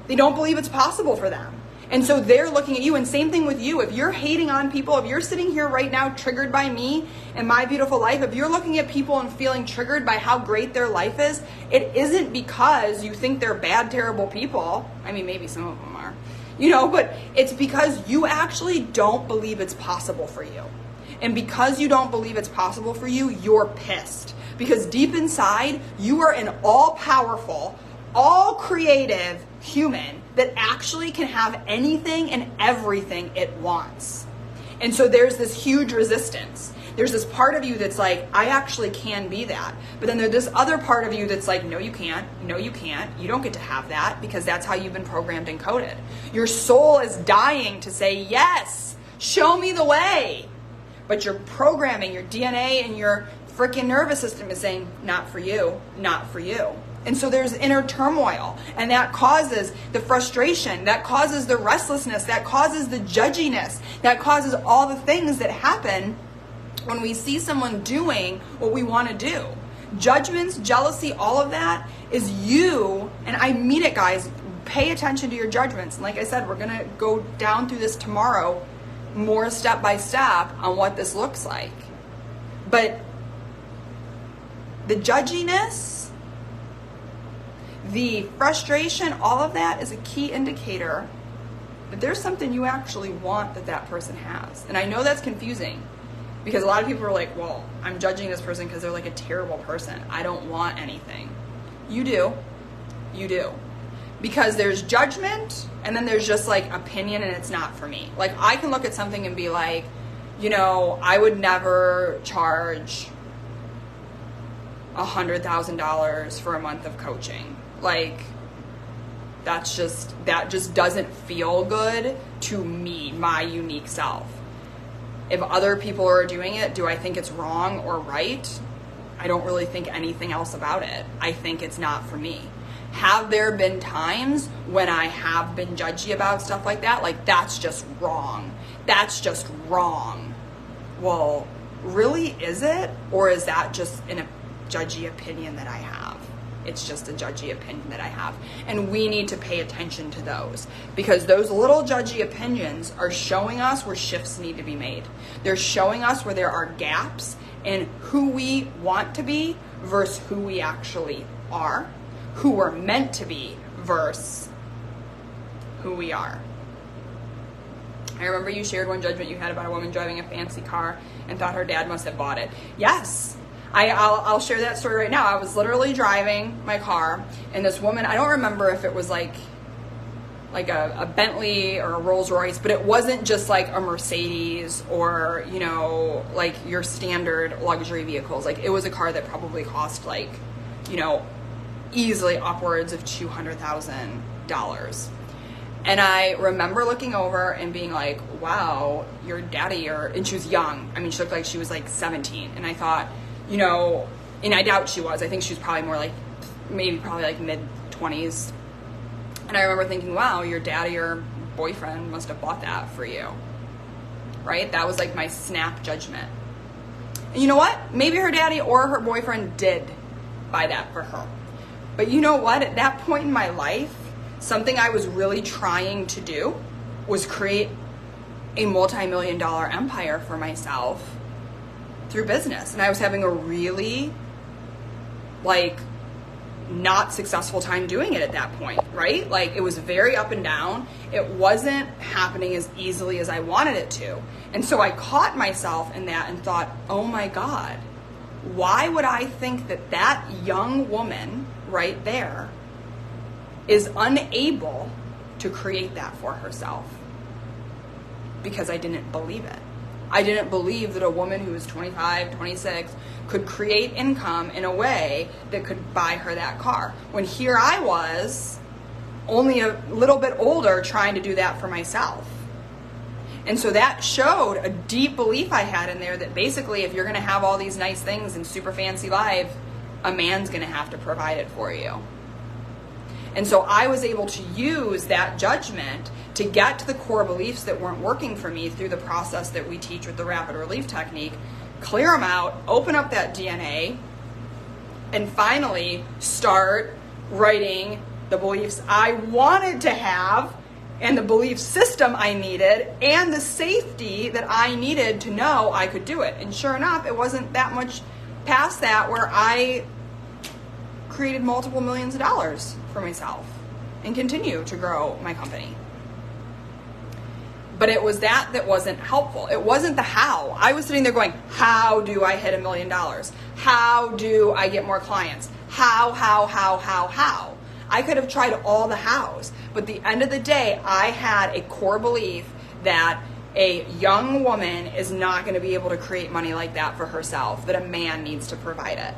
They don't believe it's possible for them. And so they're looking at you, and same thing with you. If you're hating on people, if you're sitting here right now triggered by me and my beautiful life, if you're looking at people and feeling triggered by how great their life is, it isn't because you think they're bad, terrible people. I mean, maybe some of them are, but it's because you actually don't believe it's possible for you. And because you don't believe it's possible for you, you're pissed. Because deep inside, you are an all-powerful, all-creative human that actually can have anything and everything it wants. And so there's this huge resistance. There's this part of you that's like, I actually can be that. But then there's this other part of you that's like, no, you can't. No, you can't. You don't get to have that, because that's how you've been programmed and coded. Your soul is dying to say, yes, show me the way. But your programming, your DNA, and your freaking nervous system is saying, not for you, not for you. And so there's inner turmoil, and that causes the frustration, that causes the restlessness, that causes the judginess, that causes all the things that happen when we see someone doing what we want to do. Judgments, jealousy, all of that is you, and I mean it, guys, pay attention to your judgments. And like I said, we're going to go down through this tomorrow more step by step on what this looks like. But the judginess, the frustration, all of that is a key indicator that there's something you actually want that person has. And I know that's confusing, because a lot of people are like, well, I'm judging this person because they're like a terrible person. I don't want anything. You do. You do. Because there's judgment, and then there's just like opinion, and it's not for me. Like, I can look at something and be like, I would never charge $100,000 for a month of coaching. Like, that just doesn't feel good to me, my unique self. If other people are doing it, do I think it's wrong or right? I don't really think anything else about it. I think it's not for me. Have there been times when I have been judgy about stuff like that? Like, that's just wrong. That's just wrong. Well, really, is it? Or is that just a judgy opinion that I have? It's just a judgy opinion that I have. And we need to pay attention to those, because those little judgy opinions are showing us where shifts need to be made. They're showing us where there are gaps in who we want to be versus who we actually are, who we're meant to be versus who we are. I remember you shared one judgment you had about a woman driving a fancy car and thought her dad must have bought it. Yes. I'll share that story right now. I was literally driving my car, and this woman, I don't remember if it was like a Bentley or a Rolls Royce, but it wasn't just like a Mercedes or, like your standard luxury vehicles. Like, it was a car that probably cost like, easily upwards of $200,000. And I remember looking over and being like, wow, your daddy, and she was young. I mean, she looked like she was like 17. And I thought, and I doubt she was. I think she was probably more like, probably like mid-20s. And I remember thinking, wow, your daddy or boyfriend must have bought that for you, right? That was like my snap judgment. And you know what? Maybe her daddy or her boyfriend did buy that for her. But you know what? At that point in my life, something I was really trying to do was create a multi-million-dollar empire for myself through business. And I was having a really, not successful time doing it at that point, right? Like, it was very up and down. It wasn't happening as easily as I wanted it to. And so I caught myself in that and thought, oh my God, why would I think that young woman right there is unable to create that for herself? Because I didn't believe it. I didn't believe that a woman who was 25, 26 could create income in a way that could buy her that car. When here I was, only a little bit older, trying to do that for myself. And so that showed a deep belief I had in there that basically, if you're going to have all these nice things and super fancy life, a man's going to have to provide it for you. And so I was able to use that judgment to get to the core beliefs that weren't working for me through the process that we teach with the rapid relief technique, clear them out, open up that DNA, and finally start writing the beliefs I wanted to have and the belief system I needed and the safety that I needed to know I could do it. And sure enough, it wasn't that much past that where I created multiple millions of dollars for myself and continue to grow my company. But it was that wasn't helpful. It wasn't the how. I was sitting there going, how do I hit $1 million? How do I get more clients? How? I could have tried all the hows. But at the end of the day, I had a core belief that a young woman is not going to be able to create money like that for herself, that a man needs to provide it.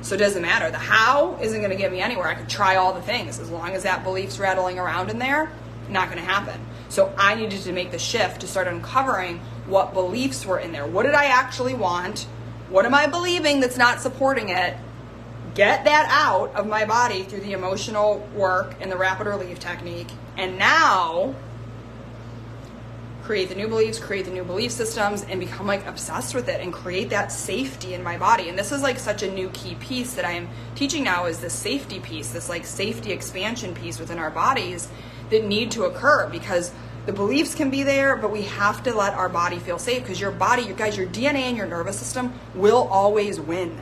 So it doesn't matter. The how isn't going to get me anywhere. I could try all the things. As long as that belief's rattling around in there, not going to happen. So I needed to make the shift to start uncovering what beliefs were in there. What did I actually want? What am I believing that's not supporting it? Get that out of my body through the emotional work and the rapid relief technique. And now create the new beliefs, create the new belief systems, and become like obsessed with it and create that safety in my body. And this is like such a new key piece that I am teaching now, is this safety piece, this like safety expansion piece within our bodies that need to occur, because the beliefs can be there, but we have to let our body feel safe, because your body, you guys, your DNA and your nervous system will always win.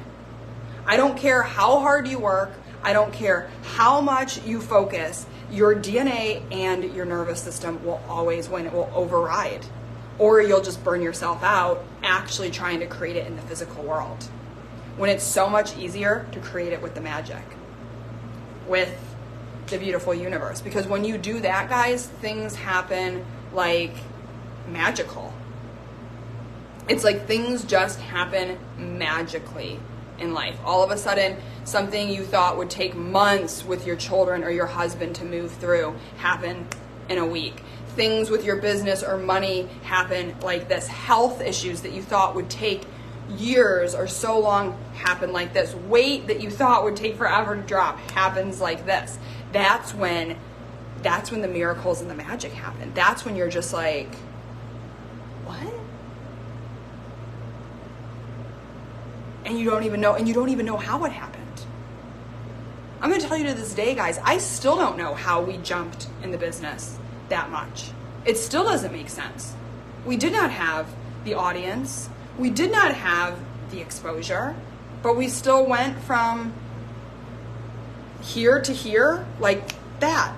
I don't care how hard you work. I don't care how much you focus. Your DNA and your nervous system will always win. It will override. Or you'll just burn yourself out actually trying to create it in the physical world, when it's so much easier to create it with the magic, with the beautiful universe. Because when you do that, guys, things happen like magical. It's like things just happen magically in life. All of a sudden, something you thought would take months with your children or your husband to move through happen in a week. Things with your business or money happen like this. Health issues that you thought would take years or so long happen like this. Weight that you thought would take forever to drop happens like this. That's when the miracles and the magic happen. That's when you're just like, what? And you don't even know how it happened. I'm going to tell you to this day, guys, I still don't know how we jumped in the business that much. It still doesn't make sense. We did not have the audience. We did not have the exposure, but we still went from here to here like that.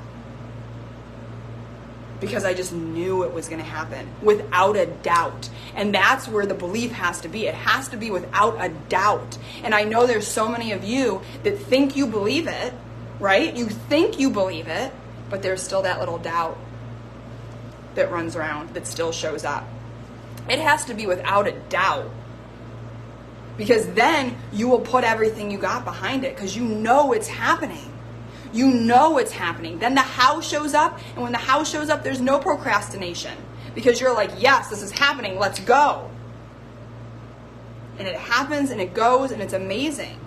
Because I just knew it was going to happen without a doubt. And that's where the belief has to be. It has to be without a doubt. And I know there's so many of you that think you believe it, right? You think you believe it, but there's still that little doubt that runs around, that still shows up. It has to be without a doubt. Because then you will put everything you got behind it, because you know it's happening. You know it's happening. Then the how shows up, and when the how shows up, there's no procrastination, because you're like, yes, this is happening, let's go. And it happens, and it goes, and it's amazing.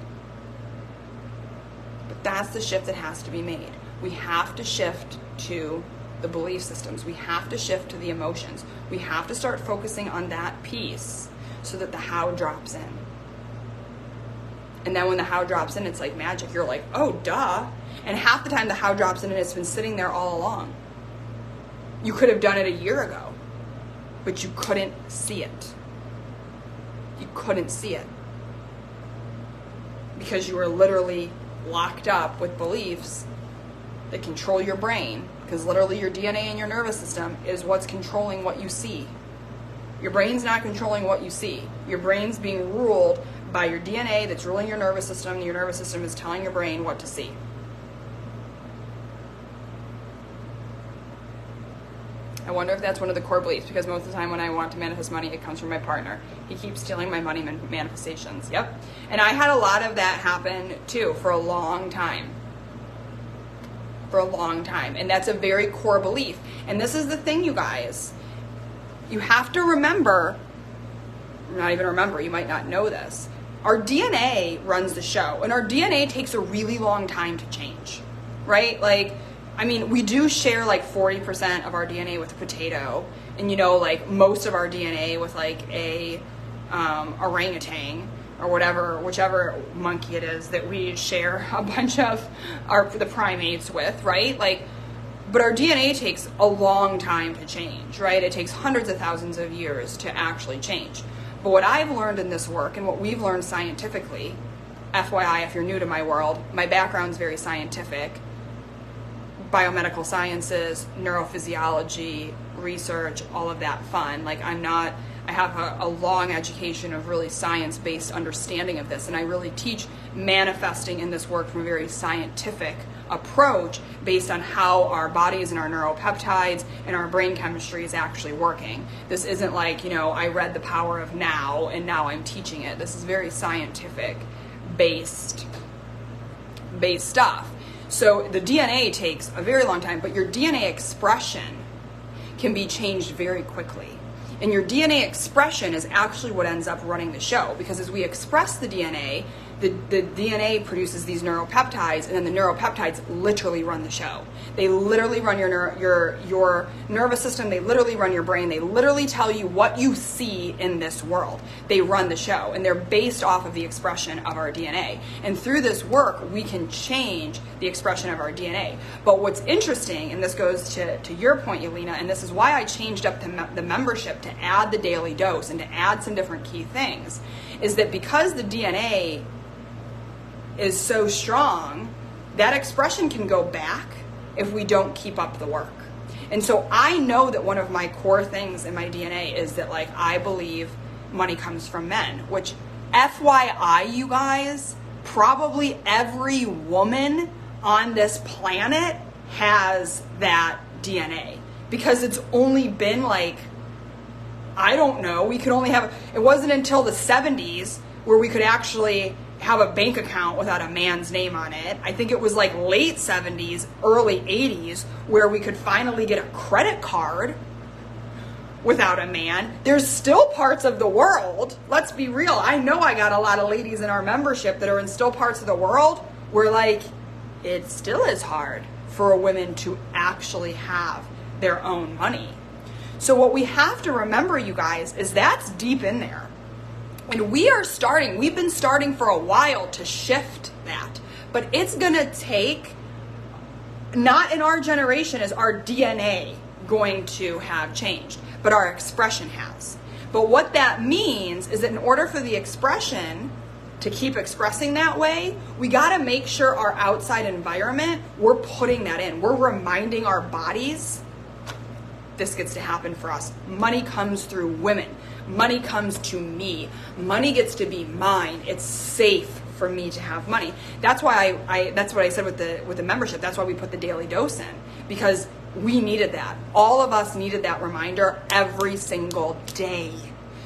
But that's the shift that has to be made. We have to shift to the belief systems. We have to shift to the emotions. We have to start focusing on that piece so that the how drops in. And then when the how drops in, it's like magic. You're like, oh, duh. And half the time the how drops in and it's been sitting there all along. You could have done it a year ago, but you couldn't see it. You couldn't see it. Because you were literally locked up with beliefs that control your brain. Because literally your DNA and your nervous system is what's controlling what you see. Your brain's not controlling what you see. Your brain's being ruled by your DNA that's ruling your nervous system, and your nervous system is telling your brain what to see. I wonder if that's one of the core beliefs, because most of the time when I want to manifest money, it comes from my partner. He keeps stealing my money manifestations. Yep. And I had a lot of that happen too for a long time. For a long time. And that's a very core belief. And this is the thing, you guys. You have to remember, not even remember, you might not know this. our DNA runs the show, and our DNA takes a really long time to change, right? Like, I mean, we do share like 40% of our DNA with a potato, and you know, like most of our DNA with like a orangutan or whichever monkey it is that we share a bunch of the primates with, right? Like, but our DNA takes a long time to change, right? It takes hundreds of thousands of years to actually change. But what I've learned in this work and what we've learned scientifically, FYI, if you're new to my world, my background's very scientific. Biomedical sciences, neurophysiology, research, all of that fun. Like I have a long education of really science-based understanding of this, and I really teach manifesting in this work from a very scientific approach based on how our bodies and our neuropeptides and our brain chemistry is actually working. This isn't like, you know, I read The Power of Now and now I'm teaching it. This is very scientific based stuff. So the DNA takes a very long time, but your DNA expression can be changed very quickly. And your DNA expression is actually what ends up running the show, because as we express the DNA, the DNA produces these neuropeptides, and then the neuropeptides literally run the show. They literally run your nervous system, they literally run your brain, they literally tell you what you see in this world. They run the show, and they're based off of the expression of our DNA. And through this work, we can change the expression of our DNA. But what's interesting, and this goes to your point, Yelena, and this is why I changed up the membership to add the daily dose and to add some different key things, is that because the DNA is so strong, that expression can go back if we don't keep up the work. And so I know that one of my core things in my DNA is that, like, I believe money comes from men, which FYI, you guys, probably every woman on this planet has that DNA, because it's only been like, I don't know, we could only have, it wasn't until the 70s where we could actually have a bank account without a man's name on it. I think it was like late 70s, early 80s where we could finally get a credit card without a man. There's still parts of the world, let's be real, I know I got a lot of ladies in our membership that are in still parts of the world where, like, it still is hard for a woman to actually have their own money. So what we have to remember, you guys, is that's deep in there. And we've been starting for a while to shift that. But it's going to take, not in our generation is our DNA going to have changed, but our expression has. But what that means is that in order for the expression to keep expressing that way, we got to make sure our outside environment, we're putting that in. We're reminding our bodies this gets to happen for us. Money comes through women. Money comes to me. Money gets to be mine. It's safe for me to have money. That's why that's what I said with the membership. That's why we put the daily dose in, because we needed that. All of us needed that reminder every single day,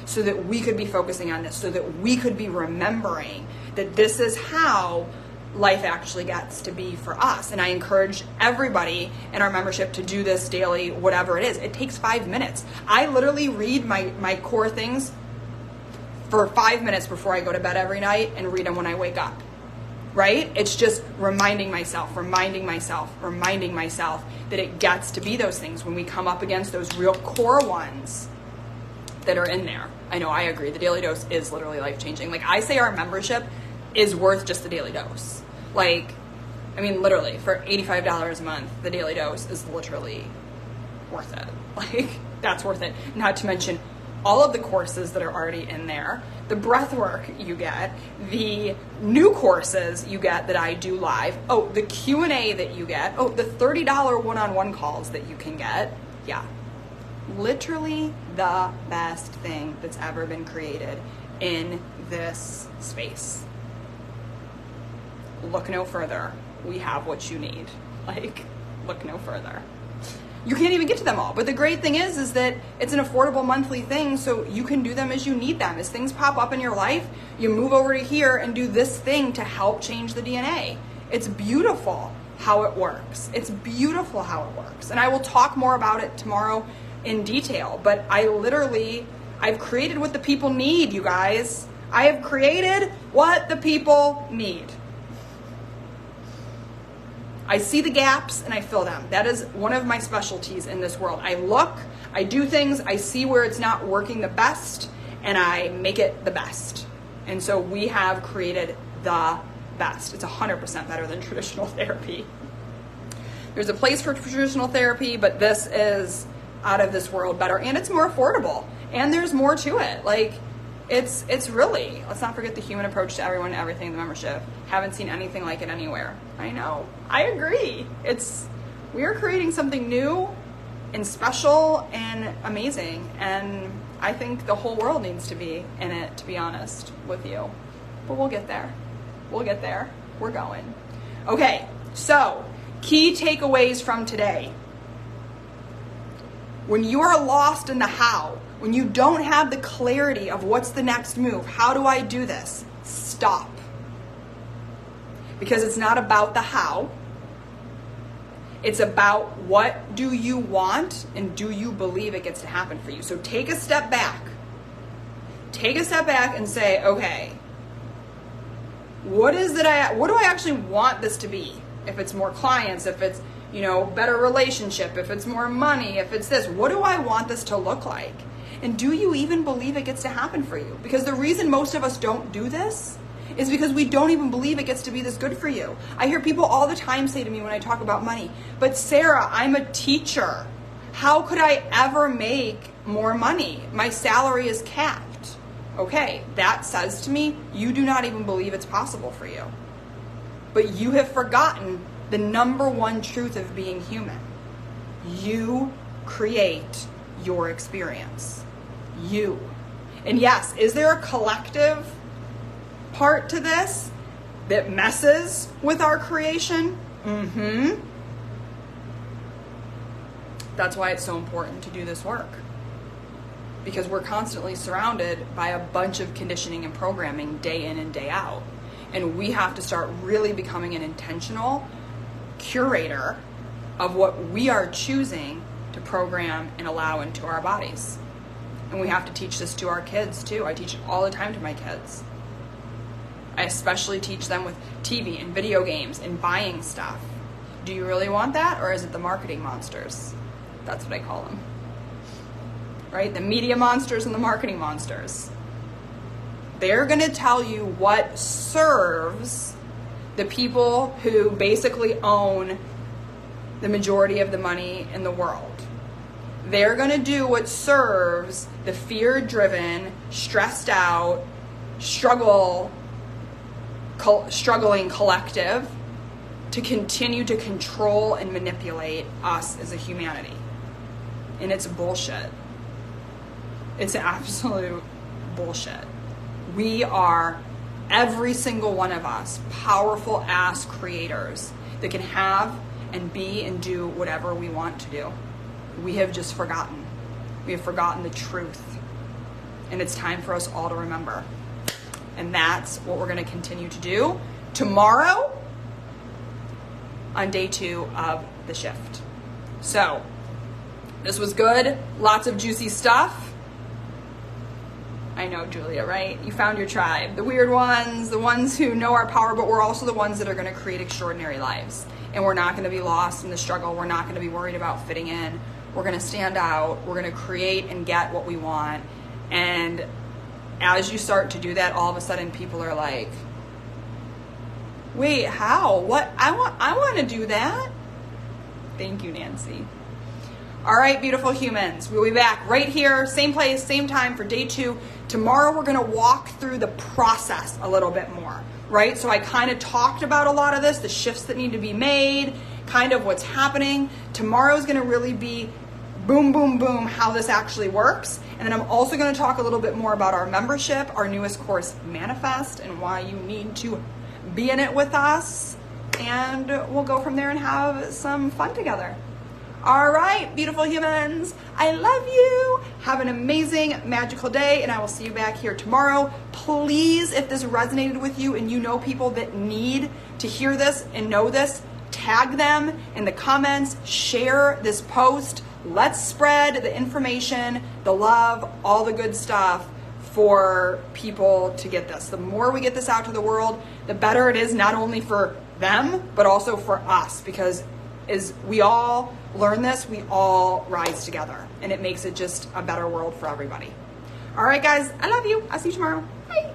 so that we could be focusing on this, so that we could be remembering that this is how life actually gets to be for us. And I encourage everybody in our membership to do this daily, whatever it is. It takes 5 minutes. I literally read my core things for 5 minutes before I go to bed every night and read them when I wake up, right? It's just reminding myself that it gets to be those things when we come up against those real core ones that are in there. I know, I agree. The daily dose is literally life-changing. Like, I say our membership is worth just the daily dose. Like, I mean, literally, for $85 a month, the daily dose is literally worth it. Like, that's worth it. Not to mention all of the courses that are already in there, the breath work you get, the new courses you get that I do live, the Q&A that you get, the $30 one-on-one calls that you can get. Yeah, literally the best thing that's ever been created in this space. Look no further. We have what you need. Like, look no further. You can't even get to them all. But the great thing is that it's an affordable monthly thing, so you can do them as you need them. As things pop up in your life, you move over to here and do this thing to help change the DNA. It's beautiful how it works. It's beautiful how it works. And I will talk more about it tomorrow in detail. But I've created what the people need, you guys. I have created what the people need. I see the gaps and I fill them. That is one of my specialties in this world. I look, I do things, I see where it's not working the best, and I make it the best. And so we have created the best. It's 100% better than traditional therapy. There's a place for traditional therapy, but this is out of this world better, and it's more affordable, and there's more to it. Like, it's really, let's not forget the human approach to everyone, everything, the membership. Haven't seen anything like it anywhere. I know, I agree. We are creating something new and special and amazing, and I think the whole world needs to be in it, to be honest with you. But we'll get there. We'll get there. We're going. Okay, so key takeaways from today. When you are lost in the how, when you don't have the clarity of what's the next move, how do I do this? Stop. Because it's not about the how. It's about what do you want and do you believe it gets to happen for you. So take a step back. Take a step back and say, okay, what do I actually want this to be? If it's more clients, if it's, better relationship, if it's more money, if it's this, what do I want this to look like? And do you even believe it gets to happen for you? Because the reason most of us don't do this is because we don't even believe it gets to be this good for you. I hear people all the time say to me when I talk about money, but Sarah, I'm a teacher. How could I ever make more money? My salary is capped. Okay, that says to me, you do not even believe it's possible for you. But you have forgotten the number one truth of being human. You create your experience. You. And yes, is there a collective part to this that messes with our creation? Mm-hmm. That's why it's so important to do this work. Because we're constantly surrounded by a bunch of conditioning and programming day in and day out. And we have to start really becoming an intentional curator of what we are choosing to program and allow into our bodies. And we have to teach this to our kids too. I teach it all the time to my kids. I especially teach them with TV and video games and buying stuff. Do you really want that, or is it the marketing monsters? That's what I call them. Right? The media monsters and the marketing monsters. They're going to tell you what serves the people who basically own the majority of the money in the world. They're going to do what serves the fear-driven, stressed out, struggling collective to continue to control and manipulate us as a humanity. And it's bullshit. It's absolute bullshit. We are, every single one of us, powerful ass creators that can have and be and do whatever we want to do. We have just forgotten. We have forgotten the truth. And it's time for us all to remember. And that's what we're going to continue to do tomorrow on day 2 of the shift. So, this was good. Lots of juicy stuff. I know, Julia, right? You found your tribe. The weird ones, the ones who know our power, but we're also the ones that are going to create extraordinary lives. And we're not going to be lost in the struggle. We're not going to be worried about fitting in. We're going to stand out. We're going to create and get what we want. And as you start to do that, all of a sudden people are like, wait, how? What? I want to do that. Thank you, Nancy. All right, beautiful humans. We'll be back right here, same place, same time for day 2. Tomorrow we're going to walk through the process a little bit more, right? So I kind of talked about a lot of this, the shifts that need to be made, kind of what's happening. Tomorrow is going to really be boom, boom, boom, how this actually works. And then I'm also going to talk a little bit more about our membership, our newest course, Manifest, and why you need to be in it with us. And we'll go from there and have some fun together. All right, beautiful humans, I love you. Have an amazing, magical day, and I will see you back here tomorrow. Please, if this resonated with you and you know people that need to hear this and know this, tag them in the comments, share this post. Let's spread the information, the love, all the good stuff for people to get this. The more we get this out to the world, the better it is, not only for them, but also for us, because as we all learn this, we all rise together, and it makes it just a better world for everybody. All right, guys, I love you. I'll see you tomorrow. Bye.